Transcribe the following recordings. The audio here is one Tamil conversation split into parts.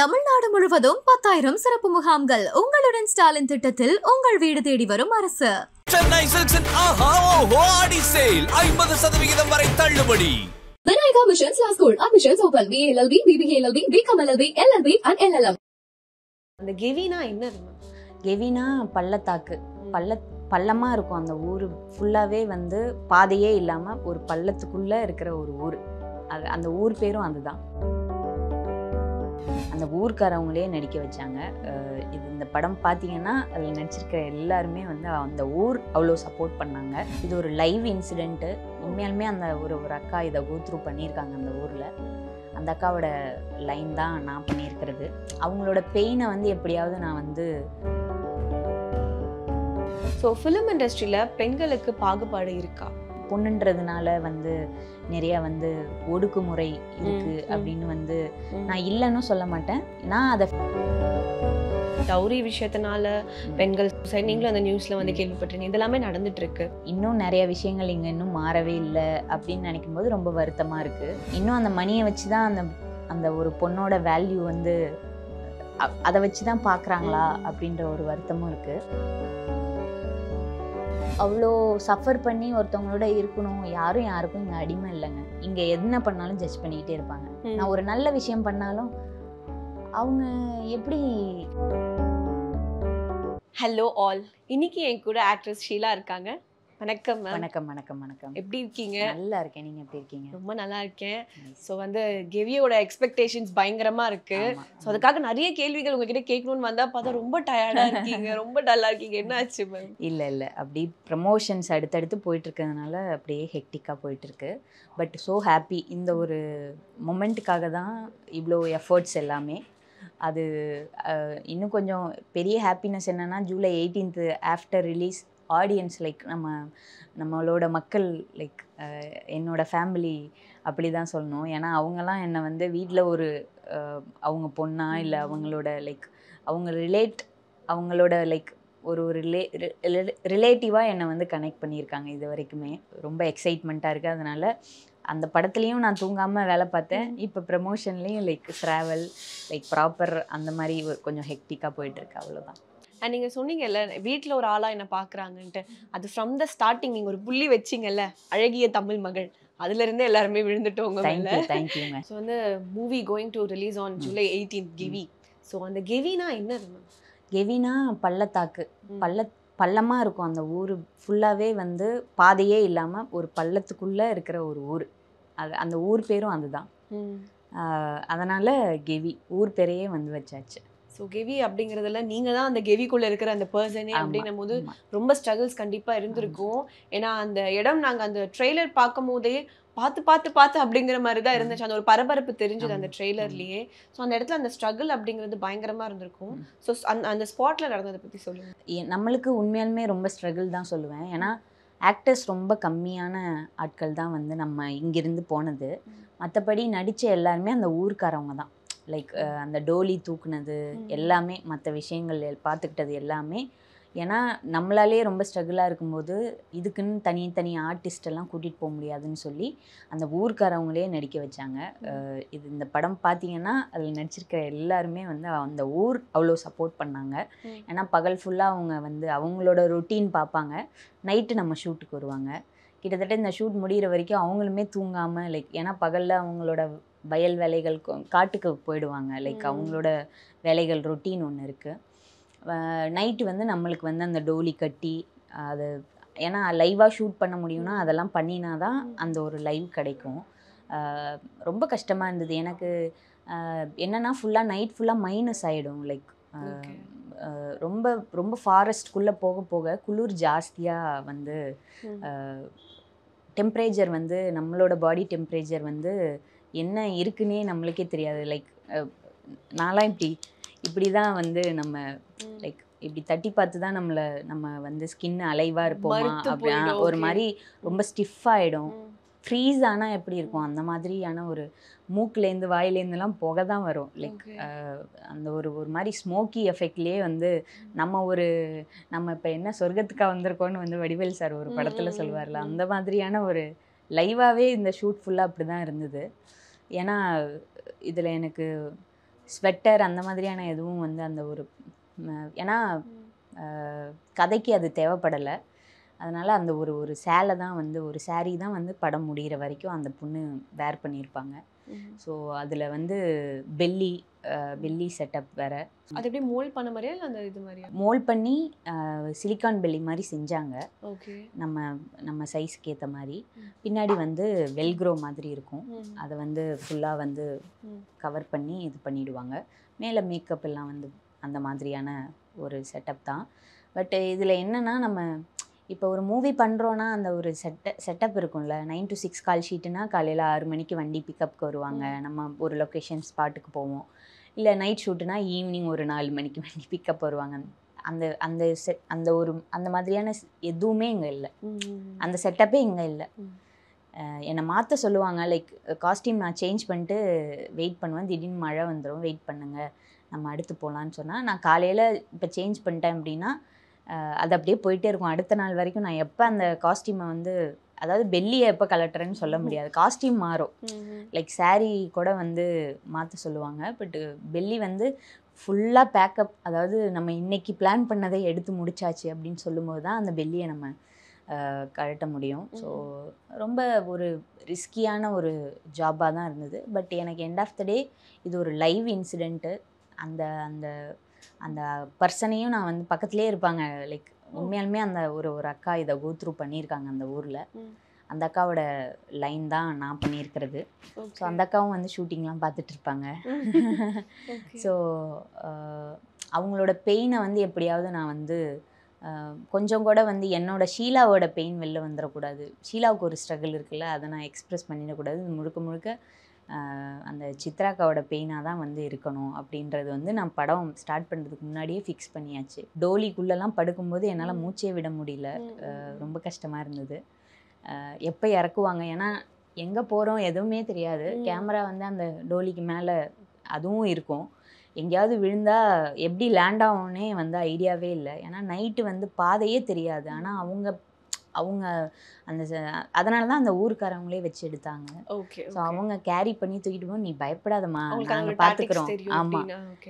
தமிழ்நாடு முழுவதும் 10,000 சிறப்பு முகாம்கள். உங்களுடன் ஸ்டாலின் திட்டத்தில் உங்கள் வீடு தேடி வரும் அரசு. சென்னை சில்க்ஸின் ஆஹா ஓஹோ ஆடி சேல் 50% வரை தள்ளுபடி. Vinayaka Missions Law School. Admissions open. BLLB, BBLLB, BCom LLB, LLB and LLM. அந்த கெவினா என்னது? கெவினா பள்ளத்தாக்கு. பள்ளமாக இருக்கும். அந்த ஊர் ஃபுல்லாகவே வந்து பாதையே இல்லாமல் ஒரு பள்ளத்துக்குள்ளே இருக்கிற ஒரு ஊர். அந்த ஊர் பேரும் அதுதான். அந்த ஊர்க்காரவங்களே நடிக்க வச்சாங்க. இந்த படம் பார்த்தீங்கன்னா அதில் நடிச்சிருக்கிற எல்லாருமே வந்து அந்த ஊர் அவ்வளோ சப்போர்ட் பண்ணாங்க. இது ஒரு லைவ் இன்சிடெண்ட்டு. உண்மையாலுமே அந்த ஒரு அக்கா இதை கோத்ரூ பண்ணியிருக்காங்க அந்த ஊரில். அந்த அக்காவோட லைன் தான் நான் பண்ணியிருக்கிறது. அவங்களோட பெயினை வந்து எப்படியாவது நான் வந்து ஸோ ஃபிலிம் இண்டஸ்ட்ரியில் பெண்களுக்கு பாகுபாடு இருக்கா? பொண்ணுன்றதுனால வந்து நிறைய வந்து ஒடுக்குமுறை இருக்கு அப்படின்னு வந்து நான் இல்லைன்னு சொல்ல மாட்டேன். நான் அதை டவுரி விஷயத்தினால பெண்கள் நீங்களும் அந்த நியூஸ்ல வந்து கேள்விப்பட்டிருக்கீங்க. இதெல்லாமே நடந்துட்டு இருக்கு. இன்னும் நிறைய விஷயங்கள் இங்கே இன்னும் மாறவே இல்லை அப்படின்னு நினைக்கும் போது ரொம்ப வருத்தமாக இருக்குது. இன்னும் அந்த மணியை வச்சு தான் அந்த ஒரு பொண்ணோட வேல்யூ வந்து அதை வச்சு தான் பார்க்குறாங்களா அப்படின்ற ஒரு வருத்தமும் இருக்குது. அவ்வளோ சஃபர் பண்ணி ஒருத்தவங்களோட இருக்கணும். யாருக்கும் இங்கே அடிமை இல்லைங்க. இங்கே என்ன பண்ணாலும் ஜட்ஜ் பண்ணிக்கிட்டே இருப்பாங்க. நான் ஒரு நல்ல விஷயம் பண்ணாலும் அவங்க எப்படி. ஹலோ ஆல், இன்னைக்கு என் கூட ஆக்ட்ரஸ் ஷீலா இருக்காங்க. வணக்கம் மேம். வணக்கம் வணக்கம் வணக்கம். எப்படி இருக்கீங்க? நல்லா இருக்கேன். நீங்கள் எப்படி இருக்கீங்க? ரொம்ப நல்லா இருக்கேன். ஸோ வந்து கெவியோட எக்ஸ்பெக்டேஷன்ஸ் பயங்கரமா இருக்கு. ஸோ அதுக்காக நிறைய கேள்விகள் உங்ககிட்ட கேட்கணும்னு வந்தா பார்த்தா ரொம்ப டயர்டா இருக்கீங்க, ரொம்ப டல்லா இருக்கீங்க. என்ன ஆச்சு மேம்? இல்லை அப்படி ப்ரமோஷன்ஸ் அடுத்தடுத்து போயிட்டு இருக்கிறதுனால அப்படியே ஹெக்டிக்காக போயிட்டு இருக்கு. But so happy. இந்த ஒரு மொமெண்ட்டுக்காக தான் இவ்வளோ எஃபர்ட்ஸ் எல்லாமே. அது இன்னும் கொஞ்சம் பெரிய ஹாப்பினஸ் என்னென்னா July 18 after release audience like நம்மளோட மக்கள் லைக் என்னோட ஃபேமிலி அப்படி தான் சொல்லணும். ஏன்னா அவங்கெல்லாம் என்னை வந்து வீட்டில் ஒரு அவங்க பொண்ணா இல்லை அவங்களோட லைக் அவங்களோட லைக் ஒரு ரிலேட்டிவாக என்னை வந்து கனெக்ட் பண்ணியிருக்காங்க இது வரைக்குமே. ரொம்ப எக்ஸைட்மெண்ட்டாக இருக்குது. அதனால் அந்த படத்துலேயும் நான் தூங்காமல் வேலை பார்த்தேன். இப்போ ப்ரமோஷன்லேயும் லைக் ட்ராவல் லைக் ப்ராப்பர் அந்த மாதிரி கொஞ்சம் ஹெக்டிக்காக போயிட்டுருக்கு. அவ்வளோதான். அண்ட் நீங்கள் சொன்னீங்கல்ல வீட்டில் ஒரு ஆளாக என்ன பார்க்குறாங்கன்ட்டு, அது ஃப்ரம் த ஸ்டார்டிங் நீங்கள் ஒரு புள்ளி வச்சிங்கல்ல, அழகிய தமிழ் மகள், அதுலேருந்தே எல்லாருமே விழுந்துட்டோங்க. தேங்க்யூங்க. ஸோ வந்து movie going to release on July 18 கெவி. ஸோ அந்த கெவினா என்னது மேம்? கெவினா பள்ளத்தாக்கு. பள்ளமாக இருக்கும். அந்த ஊர் ஃபுல்லாகவே வந்து பாதையே இல்லாமல் ஒரு பள்ளத்துக்குள்ளே இருக்கிற ஒரு ஊர். அந்த ஊர் பேரும் அதுதான். அதனால் கெவி ஊர் பேரையே வந்து வச்சாச்சு. ஸோ கெவி அப்படிங்கிறதுல நீங்கள் தான் அந்த கெவிக்குள்ளே இருக்கிற அந்த பர்சனே அப்படின்னும் போது ரொம்ப ஸ்ட்ரகிள்ஸ் கண்டிப்பாக இருந்திருக்கும். ஏன்னா அந்த இடம் நாங்கள் அந்த ட்ரெய்லர் பார்க்கும் போதே பார்த்து அப்படிங்கிற மாதிரி தான் இருந்துச்சு. அந்த ஒரு பரபரப்பு தெரிஞ்சது அந்த ட்ரெய்லர்லேயே. ஸோ அந்த இடத்துல அந்த ஸ்ட்ரகிள் அப்படிங்கிறது பயங்கரமாக இருந்திருக்கும். ஸோ அந்த ஸ்பாட்டில் நடந்ததை பற்றி சொல்லுங்கள். நம்மளுக்கு உண்மையாலுமே ரொம்ப ஸ்ட்ரகிள் தான் சொல்லுவேன். ஏன்னா ஆக்டர்ஸ் ரொம்ப கம்மியான ஆட்கள் தான் வந்து நம்ம இங்கிருந்து போனது. மற்றபடி நடித்த எல்லாருமே அந்த ஊருக்காரவங்க தான். லைக் அந்த டோலி தூக்குனது எல்லாமே, மற்ற விஷயங்கள் பார்த்துக்கிட்டது எல்லாமே. ஏன்னா நம்மளாலே ரொம்ப ஸ்ட்ரகிளாக இருக்கும்போது இதுக்குன்னு தனி ஆர்டிஸ்டெல்லாம் கூட்டிகிட்டு போக முடியாதுன்னு சொல்லி அந்த ஊர்க்காரவங்களே நடிக்க வச்சாங்க. இந்த படம் பார்த்தீங்கன்னா அதில் நடிச்சிருக்கிற எல்லாருமே வந்து அந்த ஊர் அவ்வளோ சப்போர்ட் பண்ணாங்க. ஏன்னா பகல் ஃபுல்லாக அவங்க வந்து அவங்களோட ரொட்டீன் பார்ப்பாங்க, நைட்டு நம்ம ஷூட்டுக்கு வருவாங்க. கிட்டத்தட்ட இந்த ஷூட் முடிகிற வரைக்கும் அவங்களுமே தூங்காமல் லைக், ஏன்னா பகலில் அவங்களோட வயல் வேலைகள் காட்டுக்கு போயிடுவாங்க. லைக் அவங்களோட வேலைகள் ரொட்டீன் ஒன்று இருக்குது. நைட்டு வந்து நம்மளுக்கு வந்து அந்த டோலி கட்டி அது, ஏன்னா லைவாக ஷூட் பண்ண முடியும்னா அதெல்லாம் பண்ணினா தான் அந்த ஒரு லைவ் கிடைக்கும். ரொம்ப கஷ்டமாக இருந்தது எனக்கு. என்னென்னா நைட் ஃபுல்லாக மைனஸ் ஆகிடும். லைக் ரொம்ப ரொம்ப ஃபாரஸ்ட்குள்ளே போக குளிர் ஜாஸ்தியாக வந்து டெம்பரேச்சர் வந்து நம்மளோட பாடி டெம்பரேச்சர் வந்து என்ன இருக்குன்னே நம்மளுக்கே தெரியாது. லைக் நான்லாம் இப்படி தான் வந்து நம்ம லைக் இப்படி தட்டி பார்த்து தான் நம்ம வந்து ஸ்கின் அலைவாக இருப்போமா அப்படி ஒரு மாதிரி ரொம்ப ஸ்டிஃபாகிடும். ஃப்ரீஸ் ஆனால் எப்படி இருக்கும் அந்த மாதிரியான ஒரு மூக்குலேருந்து வாயிலேருந்துலாம் புகை தான் வரும். லைக் அந்த ஒரு மாதிரி ஸ்மோக்கி எஃபெக்ட்லேயே வந்து நம்ம இப்போ என்ன சொர்க்கத்துக்காக வந்திருக்கோன்னு வந்து வடிவேல் சார் ஒரு படத்தில் சொல்லுவார்ல, அந்த மாதிரியான ஒரு லைவாகவே இந்த ஷூட் ஃபுல்லாக அப்படி தான் இருந்தது. ஏன்னா இதில் எனக்கு ஸ்வெட்டர் அந்த மாதிரியான எதுவும் வந்து அந்த ஒரு ஏன்னா கதைக்கு அது தேவைப்படலை. அதனால் அந்த ஒரு ஒரு சேலை தான் வந்து ஒரு saree தான் வந்து படம் முடிகிற வரைக்கும் அந்த பொண்ணு வேர் பண்ணியிருப்பாங்க. ஸோ அதில் வந்து பெல்லி செட்டப் வேறு அது எப்படி மோல்ட் பண்ண மாதிரியா இல்லை அந்த இது மாதிரியா? மோல்ட் பண்ணி சிலிக்கான் பெல்லி மாதிரி செஞ்சாங்க. ஓகே. நம்ம சைஸ்க்கு ஏற்ற மாதிரி. பின்னாடி வந்து வெல்க்ரோ மாதிரி இருக்கும். அதை வந்து ஃபுல்லாக வந்து கவர் பண்ணி இது பண்ணிடுவாங்க. மேலே மேக்கப் எல்லாம் வந்து அந்த மாதிரியான ஒரு செட்டப் தான். பட் இதில் என்னென்னா நம்ம இப்போ ஒரு மூவி பண்ணுறோன்னா அந்த ஒரு செட்டப் இருக்கும்ல. 9 to 6 கால் ஷீட்டுனா காலையில் 6 மணிக்கு வண்டி பிக்கப்புக்கு வருவாங்க. நம்ம ஒரு லொக்கேஷன் ஸ்பாட்டுக்கு போவோம். இல்லை நைட் ஷூட்டுனா ஈவினிங் ஒரு 4 மணிக்கு வண்டி பிக்கப் வருவாங்க. அந்த அந்த அந்த மாதிரியான எதுவுமே இங்கே இல்லை. அந்த செட்டப்பே இங்கே இல்லை. என்னை மாற்ற சொல்லுவாங்க. லைக் காஸ்டியூம் நான் சேஞ்ச் பண்ணிட்டு வெயிட் பண்ணுவேன். திடீர்னு மழை வந்துடும், வெயிட் பண்ணுங்கள் நம்ம அடுத்து போகலான்னு சொன்னால், நான் காலையில் இப்போ சேஞ்ச் பண்ணிட்டேன் அப்படின்னா அது அப்படியே போயிட்டே இருக்கும். அடுத்த நாள் வரைக்கும் நான் எப்போ அந்த காஸ்டியூமை வந்து அதாவது பெல்லியை எப்போ கலட்டுறேன்னு சொல்ல முடியாது. காஸ்டியூம் மாறும். லைக் saree கூட வந்து மாற்ற சொல்லுவாங்க. பட்டு பெல்லி வந்து ஃபுல்லாக பேக்கப், அதாவது நம்ம இன்னைக்கு பிளான் பண்ணதை எடுத்து முடிச்சாச்சு அப்படின்னு சொல்லும்போது தான் அந்த பெல்லியை நம்ம கழட்ட முடியும். ஸோ ரொம்ப ஒரு ரிஸ்கியான ஒரு ஜாபாக தான் இருந்தது. பட் எனக்கு எண்ட் ஆஃப் த டே இது ஒரு லைவ் இன்சிடெண்ட்டு. அந்த அந்த அந்த பர்சனையும் நான் வந்து பக்கத்துலேயே இருப்பாங்க. லைக் உண்மையாலுமே அந்த ஒரு அக்கா இதை கோ த்ரூ பண்ணியிருக்காங்க அந்த ஊரில். அந்த அக்காவோட லைன் தான் நான் பண்ணியிருக்கிறது. ஸோ அந்த அக்காவும் வந்து ஷூட்டிங்லாம் பார்த்துட்டு இருப்பாங்க. ஸோ அவங்களோட பெயினை வந்து எப்படியாவது நான் வந்து கொஞ்சம் கூட வந்து என்னோட ஷீலாவோட பெயின் வெளில வந்துடக்கூடாது. ஷீலாவுக்கு ஒரு ஸ்ட்ரகிள் இருக்குல்ல, அதை நான் எக்ஸ்ப்ரெஸ் பண்ணிடக்கூடாது. முழுக்க முழுக்க அந்த சித்ராக்காவோட பெயினாக தான் வந்து இருக்கணும் அப்படின்றது வந்து நான் படம் ஸ்டார்ட் பண்ணுறதுக்கு முன்னாடியே ஃபிக்ஸ் பண்ணியாச்சு. டோலிக்குள்ளெல்லாம் படுக்கும்போது என்னால் மூச்சே விட முடியல. ரொம்ப கஷ்டமாக இருந்தது. எப்போ இறக்குவாங்க, ஏன்னா எங்கே போகிறோம் எதுவுமே தெரியாது. கேமரா வந்து அந்த டோலிக்கு மேலே அதுவும் இருக்கும். எங்கேயாவது விழுந்தால் எப்படி லேண்ட் ஆகும்னே வந்து ஐடியாவே இல்லை. ஏன்னா நைட்டு வந்து பாதையே தெரியாது. ஆனால் அவங்க அந்த அதனால தான் அந்த ஊருக்காரங்களே வச்சு எடுத்தாங்க. ஸோ அவங்க கேரி பண்ணி தூக்கிட்டு போய், நீ பயப்படாதம்மா, நாங்கள் பார்த்துக்குறோம், ஆமாம்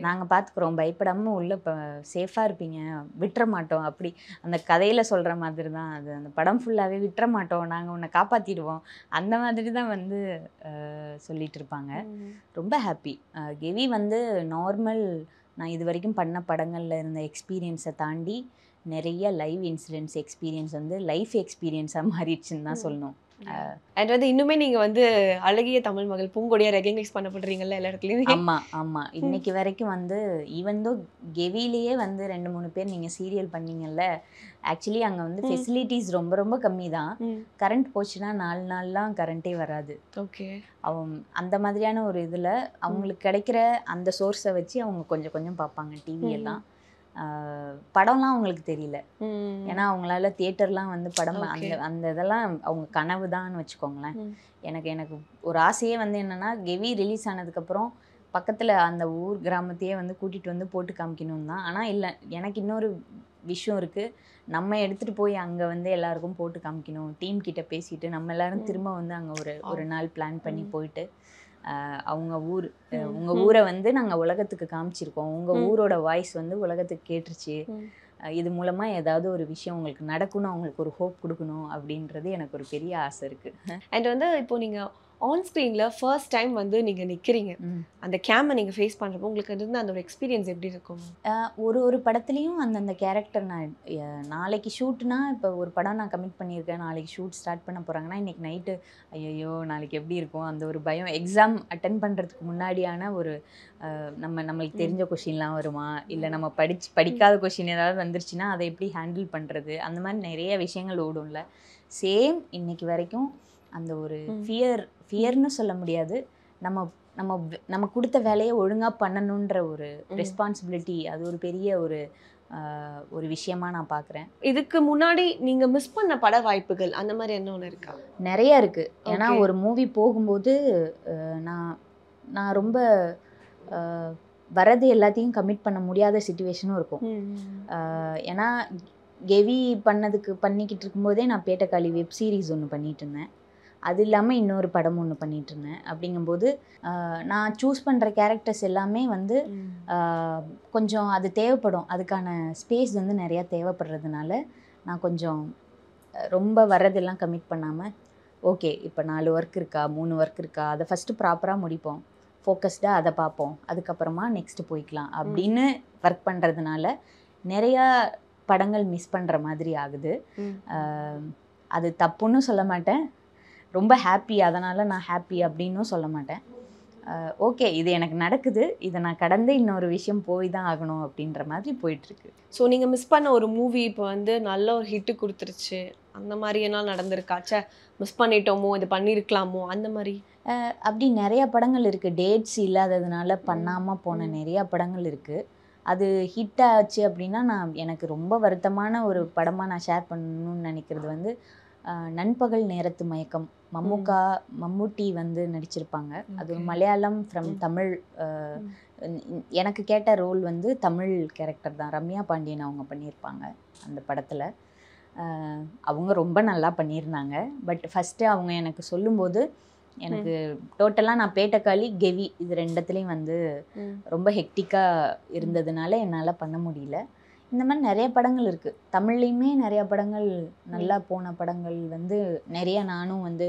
நாங்கள் பார்த்துக்குறோம், பயப்படாமல் உள்ள சேஃபாக இருப்பீங்க, விட்டுற மாட்டோம். அப்படி அந்த கதையில் சொல்கிற மாதிரி தான் அது. அந்த படம் ஃபுல்லாகவே விட்டுற மாட்டோம், நாங்கள் உன்னை காப்பாற்றிடுவோம், அந்த மாதிரி தான் வந்து சொல்லிட்டு இருப்பாங்க. ரொம்ப ஹாப்பி. கெவி வந்து நார்மல் நான் இது வரைக்கும் பண்ண படங்களில் இருந்த எக்ஸ்பீரியன்ஸை தாண்டி நிறைய லைவ் இன்சிடென்ட்ஸ் எக்ஸ்பீரியன்ஸ் வந்து லைஃப் எக்ஸ்பீரியன்ஸாக மாறிடுச்சுன்னு தான் சொல்லணும். அண்ட் வந்து இன்னுமே நீங்கள் வந்து அழகிய தமிழ் மகள் பூங்கொடியாக ரெகக்னைஸ் பண்ணப்படுறீங்கல்ல எல்லா இடத்துலையுமே. ஆமாம் இன்னைக்கு வரைக்கும் வந்து ஈவன் தோ கெவிலேயே வந்து 2-3 பேர் நீங்கள் சீரியல் பண்ணீங்கல்ல, ஆக்சுவலி அங்கே வந்து ஃபெசிலிட்டிஸ் ரொம்ப ரொம்ப கம்மி தான். கரண்ட் போச்சுன்னா 4 நாள்லாம் கரண்ட்டே வராது. ஓகே. அந்த மாதிரியான ஒரு இதில் அவங்களுக்கு கிடைக்கிற அந்த சோர்ஸை வச்சு அவங்க கொஞ்சம் கொஞ்சம் பார்ப்பாங்க டிவியெல்லாம். படம்லாம் அவங்களுக்கு தெரியல. ஏன்னா அவங்களால தியேட்டர்லாம் வந்து படம் அந்த இதெல்லாம் அவங்க கனவு தான்னு வச்சுக்கோங்களேன். எனக்கு ஒரு ஆசையே வந்து என்னன்னா, கெவி ரிலீஸ் ஆனதுக்கப்புறம் பக்கத்தில் அந்த ஊர் கிராமத்தையே வந்து கூட்டிகிட்டு வந்து போட்டு காமிக்கணும் தான். ஆனால் இல்லை, எனக்கு இன்னொரு விஷயம் இருக்குது. நம்ம எடுத்துகிட்டு போய் அங்கே வந்து எல்லாருக்கும் போட்டு காமிக்கணும். டீம் கிட்ட பேசிட்டு நம்ம எல்லாரும் திரும்ப வந்து அங்கே ஒரு நாள் பிளான் பண்ணி போயிட்டு அவங்க ஊர் உங்கள் ஊரை வந்து நாங்கள் உலகத்துக்கு காமிச்சிருக்கோம், உங்கள் ஊரோட வாய்ஸ் வந்து உலகத்துக்கு கேட்டுருச்சு, இது மூலமாக ஏதாவது ஒரு விஷயம் உங்களுக்கு நடக்கணும், அவங்களுக்கு ஒரு ஹோப் கொடுக்கணும் அப்படின்றது எனக்கு ஒரு பெரிய ஆசை இருக்குது. அண்ட் வந்து இப்போ நீங்கள் ஆன் ஸ்க்ரீனில் ஃபர்ஸ்ட் டைம் வந்து நீங்கள் நிற்கிறீங்க, அந்த கேமை நீங்கள் ஃபேஸ் பண்ணுறப்போ உங்களுக்கு இருந்து அந்த ஒரு எக்ஸ்பீரியன்ஸ் எப்படி இருக்கும்? ஒரு படத்துலேயும் அந்தந்த கேரக்டர் நான் நாளைக்கு ஷூட்னா, இப்போ ஒரு படம் நான் கமிட் பண்ணியிருக்கேன், நாளைக்கு ஷூட் ஸ்டார்ட் பண்ண போகிறாங்கன்னா இன்றைக்கி நைட்டு ஐயோ நாளைக்கு எப்படி இருக்கும் அந்த ஒரு பயம். எக்ஸாம் அட்டன் பண்ணுறதுக்கு முன்னாடியான ஒரு நம்மளுக்கு தெரிஞ்ச கொஷின்லாம் வருமா, இல்லை நம்ம படிக்காத கொஷின் ஏதாவது வந்துருச்சுன்னா அதை எப்படி ஹேண்டில் பண்ணுறது, அந்த மாதிரி நிறைய விஷயங்கள் ஓடும்ல. சேம் இன்னைக்கு வரைக்கும் அந்த ஒரு ஃபியர்னு சொல்ல முடியாது, நம்ம கொடுத்த வேலையை ஒழுங்காக பண்ணணுன்ற ஒரு ரெஸ்பான்சிபிலிட்டி, அது ஒரு பெரிய ஒரு விஷயமா நான் பார்க்குறேன். இதுக்கு முன்னாடி நீங்கள் மிஸ் பண்ண பட வாய்ப்புகள் அந்த மாதிரி என்ன ஒன்று இருக்கா? நிறையா இருக்குது. ஏன்னா ஒரு மூவி போகும்போது நான் ரொம்ப வரது எல்லாத்தையும் கமிட் பண்ண முடியாத சிச்சுவேஷனும் இருக்கும். ஏன்னா கெவி பண்ணிக்கிட்டு இருக்கும்போதே நான் பேட்டக்காளி வெப் சீரிஸ் ஒன்று பண்ணிட்டு இருந்தேன். அது இல்லாமல் இன்னொரு படம் ஒன்று பண்ணிகிட்டு இருந்தேன். அப்படிங்கும்போது நான் சூஸ் பண்ணுற கேரக்டர்ஸ் எல்லாமே வந்து கொஞ்சம் அது தேவைப்படும். அதுக்கான ஸ்பேஸ் வந்து நிறையா தேவைப்படுறதுனால நான் கொஞ்சம் ரொம்ப வர்றதெல்லாம் கமிட் பண்ணாமல், ஓகே இப்போ 4 ஒர்க் இருக்கா 3 ஒர்க் இருக்கா அதை ஃபஸ்ட்டு ப்ராப்பராக முடிப்போம், ஃபோக்கஸ்டாக அதை பார்ப்போம், அதுக்கப்புறமா நெக்ஸ்ட்டு போய்க்கலாம் அப்படின்னு ஒர்க் பண்ணுறதுனால நிறையா படங்கள் மிஸ் பண்ணுற மாதிரி ஆகுது. அது தப்புன்னு சொல்ல மாட்டேன், ரொம்ப ஹாப்பி அதனால் நான் ஹாப்பி அப்படின்னும் சொல்ல மாட்டேன். ஓகே இது எனக்கு நடக்குது, இதை நான் கடந்து இன்னொரு விஷயம் போய் தான் ஆகணும் அப்படின்ற மாதிரி போயிட்டுருக்கு. ஸோ நீங்கள் மிஸ் பண்ண ஒரு மூவி இப்போ வந்து நல்ல ஒரு ஹிட்டு கொடுத்துருச்சு, அந்த மாதிரி என்ன நடந்திருக்காச்சே, மிஸ் பண்ணிட்டோமோ இது பண்ணியிருக்கலாமோ அந்த மாதிரி? அப்படி நிறையா படங்கள் இருக்குது, டேட்ஸ் இல்லாததுனால பண்ணாமல் போன நிறையா படங்கள் இருக்குது. அது ஹிட் ஆச்சு அப்படின்னா எனக்கு ரொம்ப வருத்தமான ஒரு படமாக நான் ஷேர் பண்ணணும்னு நினைக்கிறது வந்து நண்பகல் நேரத்து மயக்கம். மம்முட்டி வந்து நடிச்சிருப்பாங்க. அது ஒரு மலையாளம் ஃப்ரம் தமிழ். எனக்கு கேட்ட ரோல் வந்து தமிழ் கேரக்டர் தான். ரம்யா பாண்டியன் அவங்க பண்ணியிருப்பாங்க அந்த படத்தில். அவங்க ரொம்ப நல்லா பண்ணியிருந்தாங்க. பட் ஃபஸ்ட்டு அவங்க எனக்கு சொல்லும்போது எனக்கு டோட்டலாக நான் பேட்டக்காளி கெவி இது ரெண்டத்துலேயும் வந்து ரொம்ப ஹெக்டிக்காக இருந்ததுனால என்னால் பண்ண முடியல. இந்த மாதிரி நிறைய படங்கள் இருக்குது, தமிழ்லேயுமே நிறையா படங்கள் நல்லா போன படங்கள் வந்து நிறைய நானும் வந்து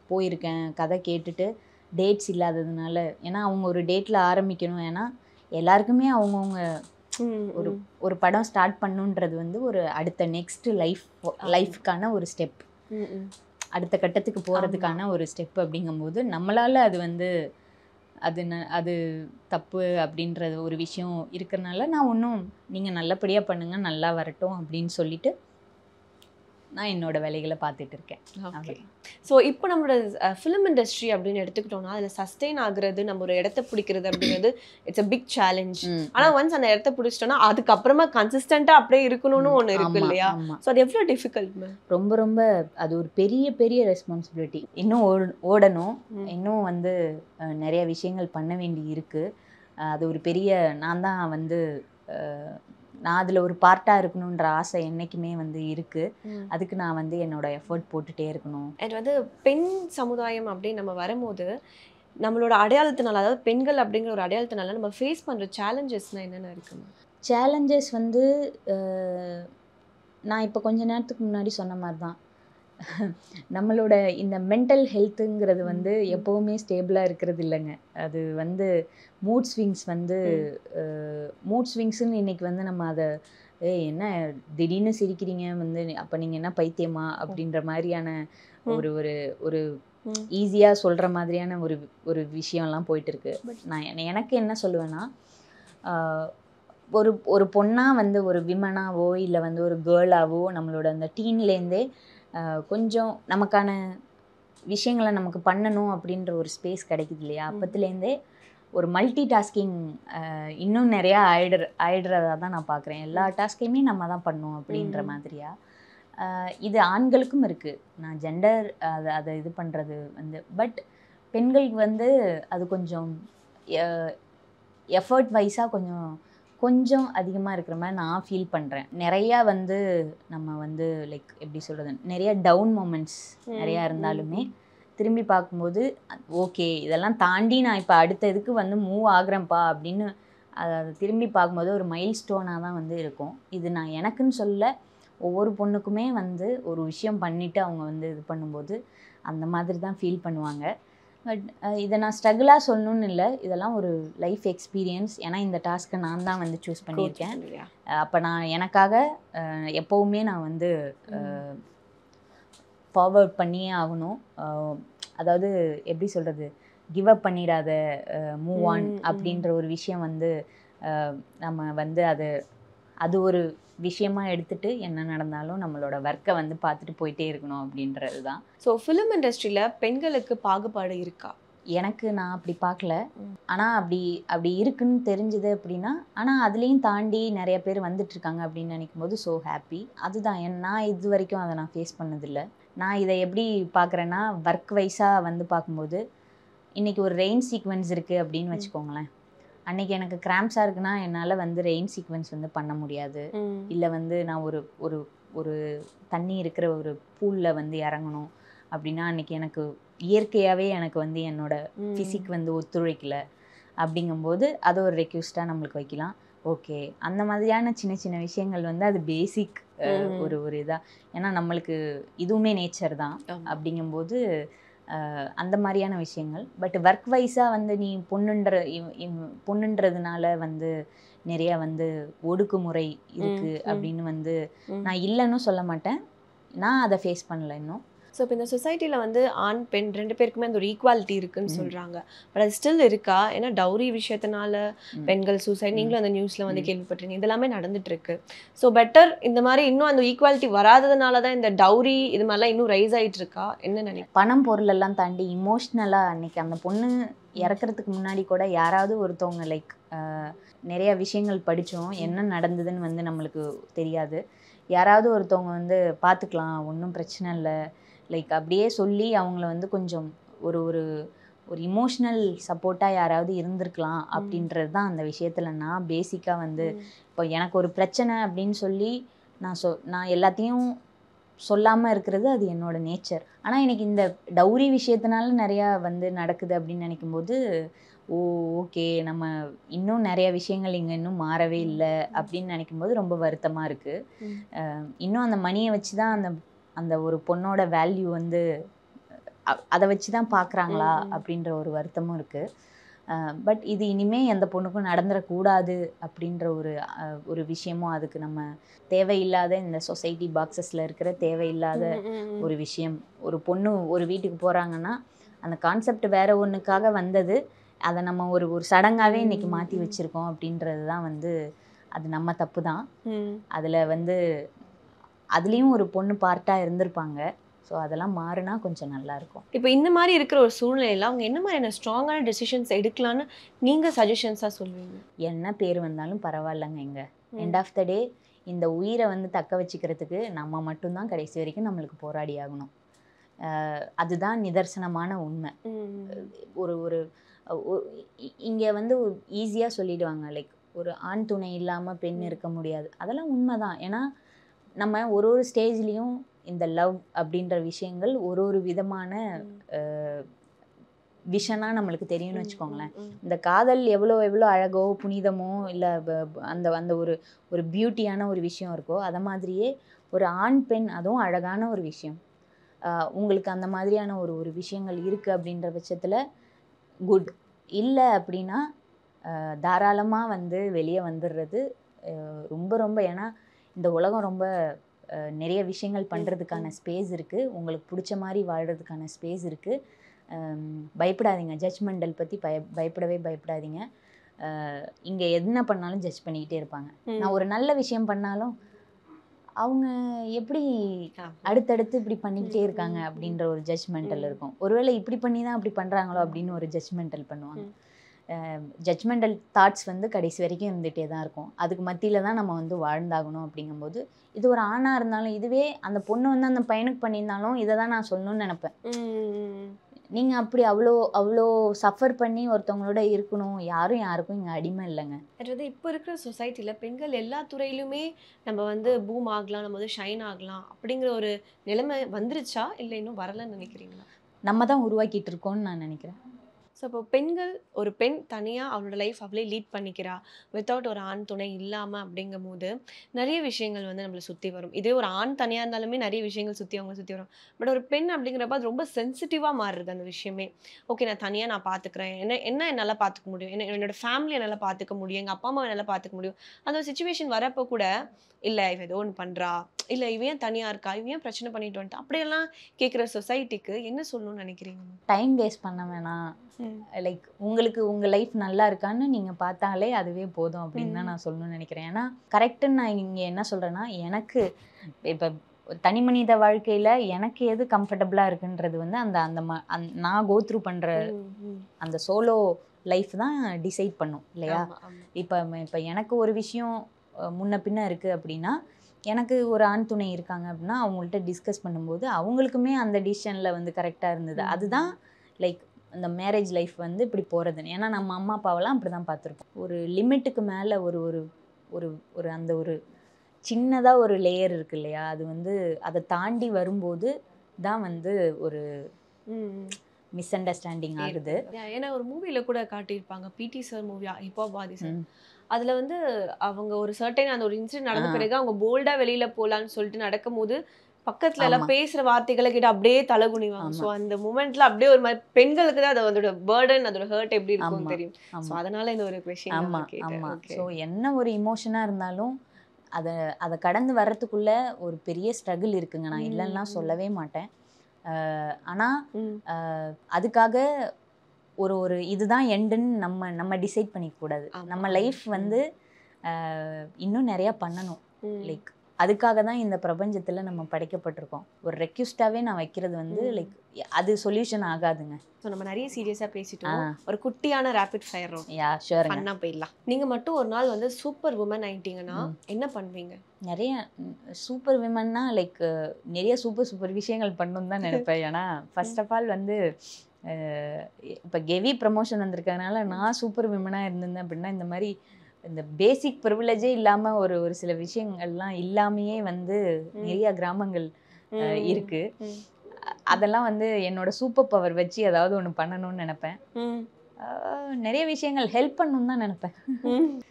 போயிருக்கேன். கதை கேட்டுட்டு டேட்ஸ் இல்லாததுனால, ஏன்னா அவங்க ஒரு டேட்டில் ஆரம்பிக்கணும், ஏன்னா எல்லாருக்குமே அவங்கவுங்க ஒரு படம் ஸ்டார்ட் பண்ணுன்றது வந்து ஒரு அடுத்த நெக்ஸ்ட் லைஃப்க்கான ஒரு ஸ்டெப், அடுத்த கட்டத்துக்கு போகிறதுக்கான ஒரு ஸ்டெப். அப்படிங்கும்போது நம்மளால் அது வந்து அது தப்பு அப்படின்றது ஒரு விஷயம் இருக்கிறனால நான் ஒன்றும் நீங்கள் நல்லபடியாக பண்ணுங்கள் நல்லா வரட்டும் அப்படின்னு சொல்லிட்டு நான் என்னோட வேலைகளை பார்த்துட்டு இருக்கேன். ஓகே. ஸோ இப்போ நம்மளோட ஃபிலிம் இண்டஸ்ட்ரி அப்படின்னு எடுத்துக்கிட்டோம்னா அதில் சஸ்டெயின் ஆகுறது, நம்ம ஒரு இடத்த பிடிக்கிறது அப்படிங்கிறது இட்ஸ் அ பிக் சேலஞ்ச். ஆனால் ஒன்ஸ் அந்த இடத்த பிடிச்சிட்டோம்னா அதுக்கப்புறமா கன்சிஸ்டண்ட்டாக அப்படியே இருக்கணும்னு ஒன்று இருக்கு இல்லையா? ஸோ அது எவ்வளோ டிஃபிகல்ட்? ரொம்ப ரொம்ப அது ஒரு பெரிய ரெஸ்பான்சிபிலிட்டி. இன்னும் ஓடணும், இன்னும் வந்து நிறைய விஷயங்கள் பண்ண வேண்டி இருக்குது. அது ஒரு பெரிய நான் தான் வந்து நான் அதில் ஒரு பார்ட்டாக இருக்கணுன்ற ஆசை என்றைக்குமே வந்து இருக்குது. அதுக்கு நான் வந்து என்னோட எஃபர்ட் போட்டுகிட்டே இருக்கணும். அண்ட் வந்து பெண் சமுதாயம் அப்படின்னு நம்ம வரும்போது நம்மளோட அடையாளத்தினால, அதாவது பெண்கள் அப்படிங்கிற ஒரு அடையாளத்தினால நம்ம ஃபேஸ் பண்ணுற சேலஞ்சஸ்னால் என்னென்ன இருக்குமா? சேலஞ்சஸ் வந்து நான் இப்போ கொஞ்ச நேரத்துக்கு முன்னாடி சொன்ன மாதிரி தான், நம்மளோட இந்த மென்டல் ஹெல்த்துங்கிறது வந்து எப்போவுமே ஸ்டேபிளாக இருக்கிறது இல்லைங்க. அது வந்து மூட் ஸ்விங்ஸ்ன்னு இன்றைக்கி வந்து நம்ம அதை என்ன திடீர்னு சிரிக்கிறீங்க வந்து அப்போ நீங்கள் என்ன பைத்தியமா அப்படின்ற மாதிரியான ஒரு ஒரு ஒரு ஈஸியாக சொல்கிற மாதிரியான ஒரு விஷயம்லாம் போயிட்டுருக்கு. பட் நான் எனக்கு என்ன சொல்லுவேன்னா, ஒரு பொண்ணாக வந்து ஒரு விமனாவோ இல்லை வந்து ஒரு கேர்ளாவோ நம்மளோட அந்த டீன்லேருந்தே கொஞ்சம் நமக்கான விஷயங்களை நமக்கு பண்ணணும் அப்படின்ற ஒரு ஸ்பேஸ் கிடைக்குது இல்லையா? அப்பத்துலேருந்தே ஒரு மல்டி டாஸ்கிங் இன்னும் நிறையா ஆயிடுறதா தான் நான் பார்க்குறேன். எல்லா டாஸ்கையுமே நம்ம தான் பண்ணோம் அப்படின்ற மாதிரியா. இது ஆண்களுக்கும் இருக்குது, நான் ஜெண்டர் அதை இது பண்ணுறது வந்து. பட் பெண்களுக்கு வந்து அது கொஞ்சம் எஃபர்ட் வைஸாக கொஞ்சம் அதிகமாக இருக்கிற மாதிரி நான் ஃபீல் பண்ணுறேன். நிறையா வந்து நம்ம வந்து லைக் எப்படி சொல்கிறது, நிறைய டவுன் மொமெண்ட்ஸ் நிறையா இருந்தாலுமே திரும்பி பார்க்கும்போது ஓகே இதெல்லாம் தாண்டி நான் இப்போ அடுத்த இதுக்கு வந்து மூவ் ஆகுறேன்ப்பா அப்படின்னு அதை திரும்பி பார்க்கும்போது ஒரு மைல் ஸ்டோனாக தான் வந்து இருக்கும். இது நான் எனக்குன்னு சொல்ல, ஒவ்வொரு பொண்ணுக்குமே வந்து ஒரு விஷயம் பண்ணிவிட்டு அவங்க வந்து இது பண்ணும்போது அந்த மாதிரி தான் ஃபீல் பண்ணுவாங்க. பட் இதை நான் ஸ்ட்ரகிளாக சொல்லணும்னு இல்லை, இதெல்லாம் ஒரு லைஃப் எக்ஸ்பீரியன்ஸ். ஏன்னா இந்த டாஸ்க்கை நான் தான் வந்து சூஸ் பண்ணியிருக்கேன். அப்போ நான் எனக்காக எப்போவுமே நான் வந்து ஃபார்வர்ட் பண்ணியே ஆகணும். அதாவது எப்படி சொல்கிறது, கிவ் அப் பண்ணிடாத, மூவ் ஆன் அப்படின்ற ஒரு விஷயம் வந்து நம்ம வந்து அது ஒரு விஷயமா எடுத்துகிட்டு என்ன நடந்தாலும் நம்மளோட ஒர்க்கை வந்து பார்த்துட்டு போயிட்டே இருக்கணும் அப்படின்றது தான். ஸோ ஃபிலிம் இண்டஸ்ட்ரியில் பெண்களுக்கு பாகுபாடு இருக்கா? எனக்கு நான் அப்படி பார்க்கல. ஆனால் அப்படி இருக்குன்னு தெரிஞ்சுது அப்படின்னா, ஆனால் அதுலேயும் தாண்டி நிறைய பேர் வந்துட்டுருக்காங்க அப்படின்னு நினைக்கும் போது ஸோ ஹாப்பி. அதுதான் நான் இது வரைக்கும் அதை நான் ஃபேஸ் பண்ணதில்லை. நான் இதை எப்படி பார்க்குறேன்னா, ஒர்க் வைஸாக வந்து பார்க்கும்போது இன்றைக்கி ஒரு ரெயின் சீக்வென்ஸ் இருக்குது அப்படின்னு வச்சுக்கோங்களேன். அன்றைக்கி எனக்கு கிராம்ஸாக இருக்குன்னா என்னால் வந்து ரெயின் சீக்வென்ஸ் வந்து பண்ண முடியாது. இல்லை வந்து நான் ஒரு ஒரு தண்ணி இருக்கிற ஒரு பூலில் வந்து இறங்கணும் அப்படின்னா அன்றைக்கி எனக்கு இயற்கையாகவே எனக்கு வந்து என்னோட ஃபிசிக் வந்து ஒத்துழைக்கல அப்படிங்கும்போது அதை ஒரு ரெக்வெஸ்ட்டாக நம்மளுக்கு வைக்கலாம். ஓகே, அந்த மாதிரியான சின்ன சின்ன விஷயங்கள் வந்து அது பேசிக் ஒரு இதாக, ஏன்னா நம்மளுக்கு இதுவுமே நேச்சர் தான். அப்படிங்கும்போது அந்த மாதிரியான விஷயங்கள். பட் ஒர்க் வைஸாக வந்து நீ பொண்ணுன்றதுனால வந்து நிறைய வந்து ஒடுக்குமுறை இருக்குது அப்படின்னு வந்து நான் இல்லைன்னு சொல்ல மாட்டேன். நான் அதை ஃபேஸ் பண்ணல இன்னும். ஸோ இப்போ இந்த சொசைட்டியில் வந்து ஆண் பெண் 2 பேருக்குமே அந்த ஒரு ஈக்குவாலிட்டி இருக்குன்னு சொல்கிறாங்க. பட் அது ஸ்டில் இருக்கா? ஏன்னா டவுரி விஷயத்தினால பெண்கள் சூசைட், நீங்களும் அந்த நியூஸில் வந்து கேள்விப்பட்டிருக்கீங்க, இதெல்லாமே நடந்துட்டு இருக்கு. ஸோ பெட்டர் இந்த மாதிரி இன்னும் அந்த ஈக்குவாலிட்டி வராததுனால தான் இந்த டவுரி இது மாதிரிலாம் இன்னும் ரைஸ் ஆகிட்டு இருக்கா? என்ன நினைக்கிறேன்? பணம் பொருள் எல்லாம் தாண்டி இமோஷ்னலாக அன்னைக்கு அந்த பொண்ணு இறக்கிறதுக்கு முன்னாடி கூட யாராவது ஒருத்தவங்க லைக் நிறைய விஷயங்கள் படித்தோம், என்ன நடந்ததுன்னு வந்து நம்மளுக்கு தெரியாது. யாராவது ஒருத்தவங்க வந்து பார்த்துக்கலாம், ஒன்றும் பிரச்சனை இல்லை லைக் அப்படியே சொல்லி அவங்கள வந்து கொஞ்சம் ஒரு ஒரு ஒரு இமோஷ்னல் சப்போர்ட்டாக யாராவது இருந்திருக்கலாம் அப்படின்றது தான் அந்த விஷயத்தில் நான் பேசிக்காக வந்து இப்போ எனக்கு ஒரு பிரச்சனை அப்படின்னு சொல்லி நான் எல்லாத்தையும் சொல்லாமல் இருக்கிறது அது என்னோட நேச்சர். ஆனால் எனக்கு இந்த டவுரி விஷயத்தினால நிறையா வந்து நடக்குது அப்படின்னு நினைக்கும்போது ஓகே, நம்ம இன்னும் நிறைய விஷயங்கள் இங்கே இன்னும் மாறவே இல்லை அப்படின்னு நினைக்கும்போது ரொம்ப வருத்தமாக இருக்குது. இன்னும் அந்த மணியை வச்சு தான் அந்த ஒரு பொண்ணோட வேல்யூ வந்து அதை வச்சு தான் பார்க்குறாங்களா அப்படின்ற ஒரு வருத்தமும் இருக்குது. பட் இது இனிமேல் எந்த பொண்ணுக்கும் நடந்துடக்கூடாது அப்படின்ற ஒரு விஷயமும், அதுக்கு நம்ம தேவையில்லாத இந்த சொசைட்டி பாக்ஸஸில் இருக்கிற தேவையில்லாத ஒரு விஷயம். ஒரு பொண்ணு ஒரு வீட்டுக்கு போகிறாங்கன்னா அந்த கான்செப்ட் வேறு ஒன்றுக்காக வந்தது, அதை நம்ம ஒரு சடங்காகவே இன்றைக்கி மாற்றி வச்சுருக்கோம் அப்படின்றது தான் வந்து அது நம்ம தப்பு தான். அதில் வந்து அதுலேயும் ஒரு பொண்ணு பார்ட்டாக இருந்திருப்பாங்க. ஸோ அதெல்லாம் மாறினா கொஞ்சம் நல்லாயிருக்கும். இப்போ இந்த மாதிரி இருக்கிற ஒரு சூழ்நிலையில் அவங்க என்ன மாதிரியான ஸ்ட்ராங்கான டெசிஷன்ஸ் எடுக்கலான்னு நீங்கள் சஜஷன்ஸாக சொல்லுவீங்க? என்ன பேர் வந்தாலும் பரவாயில்லைங்க. இங்கே எண்ட் ஆஃப் த டே இந்த உயிரை வந்து தக்க வச்சுக்கிறதுக்கு நம்ம மட்டும்தான் கடைசி வரைக்கும் நம்மளுக்கு போராடி ஆகணும். அதுதான் நிதர்சனமான உண்மை. ஒரு ஒரு இங்கே வந்து ஈஸியாக சொல்லிடுவாங்க லைக் ஒரு ஆண் துணை இல்லாமல் பெண் இருக்க முடியாது. அதெல்லாம் உண்மை தான். ஏன்னா நம்ம ஒரு ஸ்டேஜ்லேயும் இந்த லவ் அப்படின்ற விஷயங்கள் ஒரு விதமான விஷனாக நம்மளுக்கு தெரியும்னு வச்சுக்கோங்களேன். இந்த காதல் எவ்வளோ அழகோ புனிதமோ இல்லை அந்த ஒரு பியூட்டியான ஒரு விஷயம் இருக்கோ, அதை மாதிரியே ஒரு ஆண் பெண் அதுவும் அழகான ஒரு விஷயம். உங்களுக்கு அந்த மாதிரியான ஒரு விஷயங்கள் இருக்குது அப்படின்ற பட்சத்தில் குட். இல்லை அப்படின்னா தாராளமாக வந்து வெளியே வந்துடுறது ரொம்ப ஏன்னா இந்த உலகம் ரொம்ப நிறைய விஷயங்கள் பண்ணுறதுக்கான ஸ்பேஸ் இருக்குது. உங்களுக்கு பிடிச்ச மாதிரி வாழ்கிறதுக்கான ஸ்பேஸ் இருக்குது. பயப்படாதீங்க, ஜட்ஜ்மெண்டல் பற்றி பயப்படவே பயப்படாதீங்க. இங்கே என்ன பண்ணாலும் ஜட்ஜ் பண்ணிக்கிட்டே இருப்பாங்க. நான் ஒரு நல்ல விஷயம் பண்ணாலும் அவங்க எப்படி அடுத்தடுத்து இப்படி பண்ணிக்கிட்டே இருக்காங்க அப்படின்ற ஒரு ஜட்ஜ்மெண்டல் இருக்கும். ஒருவேளை இப்படி பண்ணி தான் அப்படி பண்ணுறாங்களோ அப்படின்னு ஒரு ஜட்ஜ்மெண்டல் பண்ணுவாங்க. ஜட்ஜ்மெண்டல் தாட்ஸ் வந்து கடைசி வரைக்கும் இருந்துகிட்டே தான் இருக்கும். அதுக்கு மத்தியில் தான் நம்ம வந்து வாழ்ந்தாகணும். அப்படிங்கும்போது இது ஒரு ஆணாக இருந்தாலும், இதுவே அந்த பொண்ணு வந்து அந்த பையனுக்கு பண்ணியிருந்தாலும் இதை தான் நான் சொல்லணும்னு நினைப்பேன். நீங்கள் அப்படி அவ்வளோ சஃபர் பண்ணி ஒருத்தவங்களோட இருக்கணும். யாருக்கும் இங்கே அடிமை இல்லைங்க. அதாவது இப்போ இருக்கிற சொசைட்டியில் பெண்கள் எல்லா துறையிலுமே நம்ம வந்து பூம் ஆகலாம், நம்ம வந்து ஷைன் ஆகலாம் அப்படிங்கிற ஒரு நிலைமை வந்துருச்சா இல்லை இன்னும் வரலன்னு நினைக்கிறீங்களா? நம்ம தான் உருவாக்கிட்டு இருக்கோம்னு நான் நினைக்கிறேன். ஸோ இப்போ ஒரு பெண் தனியாக அவளோட லைஃப் அவளே லீட் பண்ணிக்கிறா வித்தவுட் ஒரு ஆண் துணை இல்லாமல் அப்படிங்கும் போது நிறைய விஷயங்கள் வந்து நம்மளை சுற்றி வரும். இதே ஒரு ஆண் தனியாக இருந்தாலுமே நிறைய விஷயங்கள் அவங்க சுற்றி வரும். பட் ஒரு பெண் அப்படிங்கிறப்ப அது ரொம்ப சென்சிட்டிவாக மாறுறது அந்த விஷயமே. ஓகே, நான் தனியாக நான் பார்த்துக்கிறேன், என்ன என்னால் பார்த்துக்க முடியும், என்னோட ஃபேமிலி என்னால் பார்த்துக்க முடியும், எங்கள் அப்பா அம்மாவை என்னால் பார்த்துக்க முடியும். அந்த ஒரு சுச்சுவேஷன் வரப்போ கூட இல்லை இவ ஏதோ ஒன்று பண்ணுறா, இல்லை இவன் தனியாக இருக்கா, இவன் பிரச்சனை பண்ணிட்டு வந்துட்டா அப்படியெல்லாம் கேட்குற சொசைட்டிக்கு என்ன சொல்லணும்னு நினைக்கிறீங்க? டைம் வேஸ்ட் பண்ண வேணாம். லைக் உங்களுக்கு உங்கள் லைஃப் நல்லா இருக்கான்னு நீங்கள் பார்த்தாலே அதுவே போதும் அப்படின்னு தான் நான் சொல்லணும்னு நினைக்கிறேன். ஏன்னா கரெக்டுன்னு நான் இங்கே என்ன சொல்கிறேன்னா, எனக்கு இப்போ தனி மனித வாழ்க்கையில் எனக்கு எது கம்ஃபர்டபுளாக இருக்குன்றது வந்து நான் கோ த்ரூ பண்ணுற அந்த சோலோ லைஃப் தான் டிசைட் பண்ணும் இல்லையா? இப்போ எனக்கு ஒரு விஷயம் முன்ன பின்ன இருக்குது அப்படின்னா, எனக்கு ஒரு ஆண் துணை இருக்காங்க அப்படின்னா அவங்கள்ட்ட டிஸ்கஸ் பண்ணும்போது அவங்களுக்குமே அந்த டிசிஷனில் வந்து கரெக்டாக இருந்தது. அதுதான் லைக் இந்த மேரேஜ் லைஃப் வந்து இப்படி போகிறதுன்னு. ஏன்னா நம்ம அம்மா அப்பாவெல்லாம் அப்படி தான் பார்த்துருப்போம். ஒரு லிமிட்டுக்கு மேலே ஒரு அந்த ஒரு சின்னதாக ஒரு லேயர் இருக்குது இல்லையா, அது வந்து அதை தாண்டி வரும்போது தான் வந்து ஒரு ம். மிஸ் அண்டர்ஸ்டாண்டிங் ஆகுது. ஏன்னா ஒரு மூவில கூட காட்டியிருப்பாங்க, பிடி சார் மூவி, இப்போ பாதி சார். ம். அதுல வந்து அவங்க ஒரு சர்டைன் அந்த ஒரு இன்சிடென்ட் நடந்த ஆ. பிறகு அவங்க போல்டா வெளியில போலான்னு சொல்லிட்டு நடக்கும்போது பக்கத்துல எல்லாம் ஆமா. பேசுற வார்த்தைகளை கேட்டு அப்படியே தலை குனிவாங்க. ஆமா. ஸோ அந்த மூமெண்ட்ல அப்படியே ஒரு மாதிரி பெண்களுக்கு தான் அதோட பேர்டன், அதோட ஹர்ட் எப்படி இருக்கும்னு ஆமா. தெரியும். ஸோ ஆமா. அதனால இந்த ஒரு கொஸ்டின் ஆமா. நான் கேட்டேன். ஆமா. ஓகே. ஸோ என்ன ஒரு இமோஷனா இருந்தாலும் அத அத கடந்து வர்றதுக்குள்ள ஒரு பெரிய ஸ்ட்ரகிள் இருக்குங்க. நான் இல்லைன்னுலாம் சொல்லவே மாட்டேன். ஆனா ம். அதுக்காக ஒரு ஒரு இதுதான் எண்டுன்னு நம்ம டிசைட் பண்ணிக்க கூடாது. ஆமா, நம்ம ஆமா. லைஃப் வந்து இன்னும் நிறைய பண்ணணும். ம். லைக் அதுக்காக தான் இந்த பிரபஞ்சத்துல நம்ம படைக்கப்பட்டிருக்கோம். ஒரு ரெக்வெஸ்டாவே நான் வைக்கிறது வந்து லைக் அது சொல்யூஷன் ஆகாதுங்க. ஸோ நம்ம நிறைய சீரியஸா பேசிட்டோம். ஆ. ஒரு குட்டியான ரேபிட் ஃபயர் ரவுண்ட் யா ஷூருங்க. பண்ணா போயிடலாம். நீங்க மட்டும் ஒரு நாள் வந்து சூப்பர் உமன் ஆயிட்டீங்கன்னா என்ன பண்ணுவீங்க? நிறைய சூப்பர் விமன்னா லைக் நிறைய சூப்பர் விஷயங்கள் பண்ணணும்னு தான் நினைப்பேன். ஏன்னா ஃபர்ஸ்ட் ஆஃப் ஆல் வந்து இப்போ கெவி ப்ரமோஷன் வந்திருக்கறதுனால நான் சூப்பர் விமனாக இருந்திருந்தேன் அப்படின்னா இந்த மாதிரி இந்த பேசிக் ப்ரிவிலேஜே இல்லாமல் ஒரு ஒரு சில விஷயங்கள்லாம் இல்லாமையே வந்து நிறைய கிராமங்கள் இருக்கு. அதெல்லாம் வந்து என்னோட சூப்பர் பவர் வச்சு ஏதாவது ஒன்று பண்ணணும்னு நினைப்பேன். நிறைய விஷயங்கள் ஹெல்ப் பண்ணணும்னு தான் நினைப்பேன்.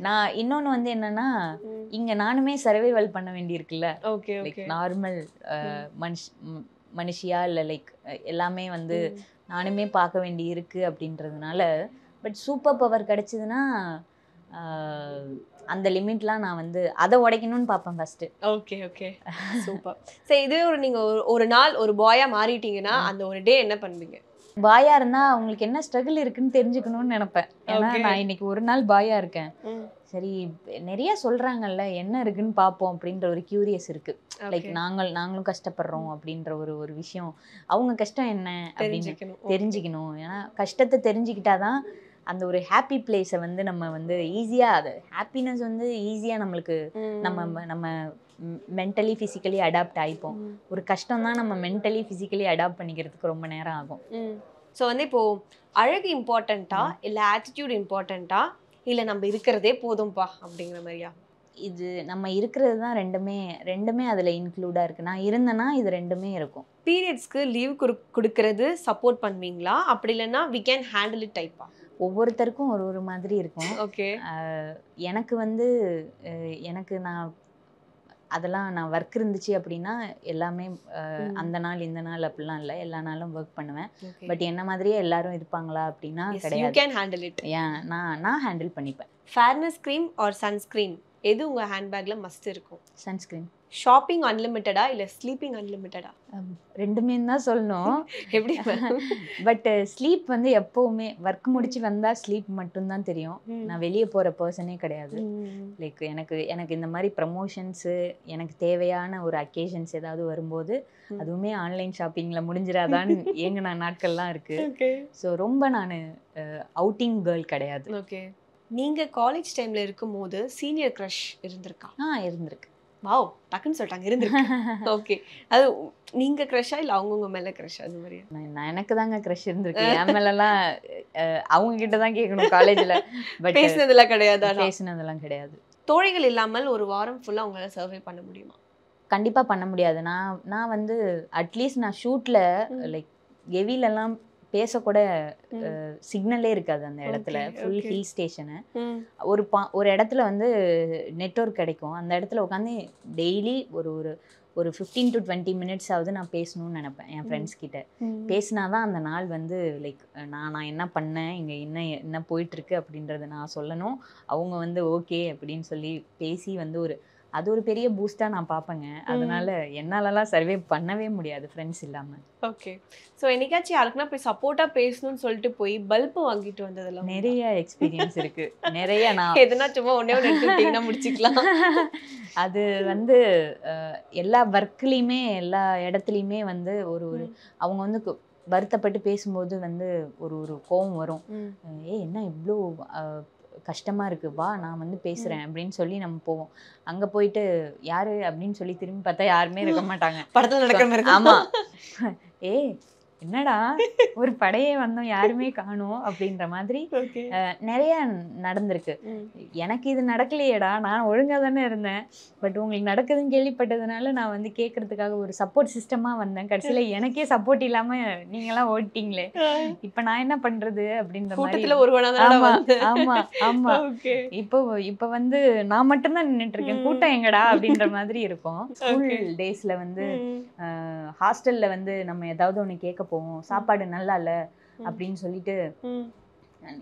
நான் இன்னொன்று வந்து என்னன்னா இங்கே நானுமே சர்வைவல் பண்ண வேண்டியிருக்குல்ல. Okay like okay. நார்மல் மனுஷியா இல்லை லைக் எல்லாமே வந்து நானுமே பார்க்க வேண்டி இருக்கு அப்படின்றதுனால. பட் சூப்பர் பவர் கிடைச்சதுன்னா அந்த லிமிட்லாம் நான் வந்து அதை உடைக்கணும்னு பார்ப்பேன் ஃபர்ஸ்ட். Okay okay. சூப்பர். சரி, இதே நீங்க ஒரு நாள் ஒரு பாயா மாறிட்டீங்கன்னா அந்த ஒரு டே என்ன பண்ணுவீங்க? பாயா இருந்தா அவங்களுக்கு என்ன ஸ்ட்ரகிள் இருக்குன்னு தெரிஞ்சுக்கணும்னு நினைப்பேன். ஏன்னா நான் இன்னைக்கு ஒரு நாள் பாயா இருக்கேன். சரி நிறைய சொல்றாங்கல்ல என்ன இருக்குன்னு பார்ப்போம் அப்படின்ற ஒரு கியூரியஸ் இருக்கு. லைக் நாங்களும் கஷ்டப்படுறோம் அப்படின்ற ஒரு விஷயம், அவங்க கஷ்டம் என்ன அப்படின்னு தெரிஞ்சுக்கணும். ஏன்னா கஷ்டத்தை தெரிஞ்சுக்கிட்டாதான் அந்த ஒரு ஹாப்பி பிளேஸை வந்து நம்ம வந்து ஈஸியா, அது ஹாப்பினஸ் வந்து ஈஸியா நம்மளுக்கு நம்ம மென்டலி ஃபிசிக்கலி அடாப்ட் ஆகிப்போம். ஒரு கஷ்டம் தான் நம்ம மென்டலி ஃபிசிக்கலி அடாப்ட் பண்ணிக்கிறதுக்கு ரொம்ப நேரம் ஆகும். ஸோ வந்து இப்போ அழகு இம்பார்ட்டண்ட்டா இல்லை ஆட்டிடியூட் இம்பார்ட்டண்ட்டா இல்லை நம்ம இருக்கிறதே போதும்பா அப்படிங்கிற மாதிரியா? இது நம்ம இருக்கிறது தான் ரெண்டுமே அதில் இன்க்ளூடாக இருக்குது. நான் இருந்தேன்னா இது ரெண்டுமே இருக்கும். பீரியட்ஸ்க்கு லீவ் கொடுக்கறது சப்போர்ட் பண்ணுவீங்களா, அப்படி இல்லைன்னா வி கேன் ஹேண்டில் இட் டைப்பா? ஒவ்வொருத்தருக்கும் ஒரு ஒரு மாதிரி இருக்கும். ஓகே. எனக்கு வந்து எனக்கு அதெல்லாம் நான் ஒர்க் இருந்துச்சு அப்படின்னா எல்லாமே அந்த நாள் இந்த நாள் அப்படிலாம் இல்லை, எல்லா நாளும் ஒர்க் பண்ணுவேன். பட் என்ன மாதிரியே எல்லாரும் இருப்பாங்களா அப்படின்னா கிடையாது. You can handle it. ஏன் நான் ஹேண்டில் பண்ணிப்பேன். ஃபேர்னஸ் க்ரீம் ஆர் சன்ஸ்க்ரீன் எது உங்கள் ஹேண்ட்பேக்கில் மஸ்ட் இருக்கும்? சன்ஸ்க்ரீன். ஷாப்பிங் அன்லிமிட்டடா இல்லை ஸ்லீப்பிங் அன்லிமிட்டடா? ரெண்டுமே தான் சொல்லணும். எப்படி? பட் ஸ்லீப் வந்து எப்போவுமே ஒர்க் முடிச்சு வந்தால் ஸ்லீப் மட்டும்தான் தெரியும். நான் வெளியே போகிற பர்சனே கிடையாது. லைக் எனக்கு இந்த மாதிரி ப்ரமோஷன்ஸு எனக்கு தேவையான ஒரு அக்கேஷன்ஸ் ஏதாவது வரும்போது அதுவுமே ஆன்லைன் ஷாப்பிங்கில் முடிஞ்சிடாதான்னு ஏங்கின நாட்கள்லாம் இருக்குது. ஸோ ரொம்ப நான் அவுட்டிங் கேர்ள் கிடையாது. ஓகே. நீங்கள் காலேஜ் டைமில் இருக்கும்போது சீனியர் க்ரஷ் இருந்திருக்கா? இருந்திருக்கு. வாவ், டக்குன்னு சொல்லிட்டாங்க இருந்திருக்கு. ஓகே. அது நீங்கள் க்ரஷ்ஷா இல்லை அவங்கவுங்க மேலே க்ரஷ் அது மாதிரி? நான் எனக்கு தாங்க க்ரஷ் இருந்திருக்கு. என் மேலெல்லாம் அவங்க கிட்ட தான் கேட்கணும் காலேஜில். பட் பேசினதெல்லாம் கிடையாது. பேசினதெல்லாம் கிடையாது. தோழிகள் இல்லாமல் ஒரு வாரம் ஃபுல்லாக அவங்களால சர்வே பண்ண முடியுமா? கண்டிப்பாக பண்ண முடியாது. நான் வந்து அட்லீஸ்ட் நான் ஷூட்டில் லைக் கெவிலெல்லாம் பேசக்கூட சிக்னலே இருக்காது அந்த இடத்துல. Full hill station. ஒரு இடத்துல வந்து நெட்வொர்க் கிடைக்கும். அந்த இடத்துல உட்காந்து டெய்லி ஒரு 15 to 20 minutes ஆகுது நான் பேசணும்னு நினைப்பேன் என் ஃப்ரெண்ட்ஸ் கிட்ட. பேசினாதான் அந்த நாள் வந்து லைக் நான் என்ன பண்ணேன், இங்கே என்ன போயிட்டுருக்கு அப்படின்றத நான் சொல்லணும். அவங்க வந்து ஓகே அப்படின்னு சொல்லி பேசி வந்து அது ஒரு பெரிய பூஸ்டாக நான் பார்ப்பேங்க. அதனால என்னாலலாம் சர்வே பண்ணவே முடியாது ஃப்ரெண்ட்ஸ் இல்லாமல். ஓகே. ஸோ என்னைக்காச்சும் யாருக்குன்னா போய் சப்போர்ட்டாக பேசணும்னு சொல்லிட்டு போய் பல்பு வாங்கிட்டு வந்ததெல்லாம் நிறைய எக்ஸ்பீரியன்ஸ் இருக்குது. நிறைய நான் எதுனா சும்மா ஒன்றே எடுத்துக்கிட்டிங்கன்னா முடிச்சுக்கலாம். அது வந்து எல்லா ஒர்க்லேயுமே எல்லா இடத்துலையுமே வந்து ஒரு அவங்க வந்து வருத்தப்பட்டு பேசும்போது வந்து ஒரு கோவம் வரும். என்ன இவ்வளோ கஷ்டமாக இருக்குது, வா நான் வந்து பேசுகிறேன் அப்படின்னு சொல்லி நம்ம போவோம். அங்கே போயிட்டு யாரு அப்படின்னு சொல்லி திரும்பி பார்த்தா யாருமே இருக்க மாட்டாங்க. படத்தில் நடக்கிற மாதிரி. ஆமாம். என்னடா ஒரு படையே வந்தோம் யாருமே காணோம் அப்படின்ற மாதிரி நிறைய நடந்திருக்கு. எனக்கு இது நடக்கலையேடா, நான் ஒழுங்கா தானே இருந்தேன், பட் உங்களுக்கு நடக்குதுன்னு கேள்விப்பட்டதுனால நான் வந்து கேட்கறதுக்காக ஒரு சப்போர்ட் சிஸ்டமா வந்தேன். கடைசியில எனக்கே சப்போர்ட் இல்லாம நீங்களாம் ஓட்டிங்களே, இப்ப நான் என்ன பண்றது அப்படின்ற மாதிரி. ஆமா ஆமா இப்ப வந்து நான் மட்டும்தான் நின்றுட்டு இருக்கேன், கூட்டம் எங்கடா அப்படின்ற மாதிரி இருக்கும். ஸ்கூல் டேஸ்ல வந்து ஹாஸ்டல்ல வந்து நம்ம ஏதாவது ஒண்ணு கேட்க போவோம், சாப்பாடு நல்லா இல்ல அப்படின்னு சொல்லிட்டு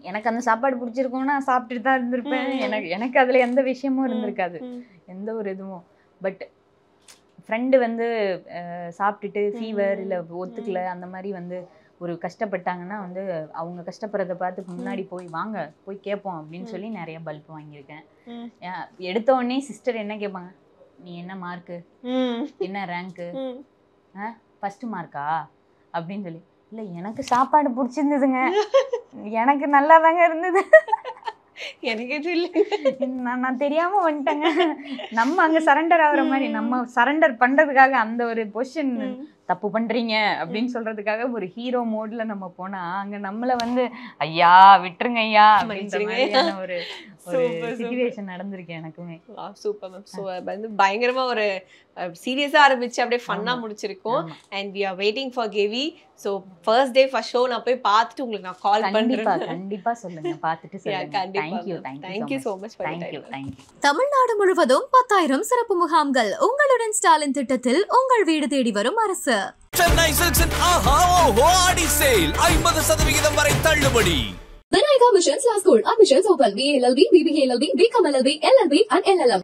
எனக்கு அந்த சாப்பாடு பிடிச்சிருக்கும்னா சாப்பிட்டுட்டு தான் இருந்திருப்பேன். எனக்கு அதுல எந்த விஷயமும் இருந்திருக்காது, எந்த ஒரு இதுவும். பட் ஃப்ரெண்டு வந்து சாப்பிட்டுட்டு ஃபீவர் இல்லை ஒத்துக்கல அந்த மாதிரி வந்து ஒரு கஷ்டப்பட்டாங்கன்னா வந்து அவங்க கஷ்டப்படுறத பார்த்து முன்னாடி போய் வாங்க போய் கேட்போம் அப்படின்னு சொல்லி நிறைய பல்ப் வாங்கியிருக்கேன். எடுத்த உடனே சிஸ்டர் என்ன கேட்பாங்க, நீ என்ன மார்க்கு, என்ன ரேங்க்கு, ஃபர்ஸ்ட் மார்க்கா அப்படின்னு சொல்லி. இல்லை எனக்கு சாப்பாடு பிடிச்சிருந்ததுங்க, எனக்கு நல்லா தாங்க இருந்தது, எனக்கு எதுவும் இல்லை, நான் தெரியாம வந்துட்டேங்க. நம்ம அங்க சரண்டர் ஆகுற மாதிரி, நம்ம சரண்டர் பண்றதுக்காக அந்த ஒரு பொசிஷன் தப்பு பண்றீங்க அப்படின்னு சொல்றதுக்காக ஒரு ஹீரோ மோட்ல நம்ம போனா அங்க நம்மள வந்து ஐயா விட்டுருங்க ஐயா அப்படின்ற மாதிரியான ஒரு சிச்சுவேஷன் நடந்திருக்கு எனக்குமே. Super ma'am. ஸோ வந்து பயங்கரமா ஒரு சீரியஸா ஆரம்பிச்சு அப்படியே ஃபன்னா முடிச்சிருக்கோம். And we are waiting for KV. So first day first show நான் போய் பார்த்துட்டு உங்களுக்கு நான் கால் பண்றேன். கண்டிப்பா சொல்லுங்க, பார்த்துட்டு சொல்லுங்க. Thank you so much for time. Tamil Nadu முழுவதும் 10,000 சிறப்பு முகாம்கள். உங்களுடன் ஸ்டாலின் திட்டத்தில் உங்கள் வீடு தேடி வரும் அரசு. சென்னை சில்க்ஸின் ஆஹா ஓஹோ ஆடி சேல் 50% வரை தள்ளுபடி. Vinayaka Missions Law School. Admissions open. BA LLB, BBA LLB, BCom LLB, LLB and LLM.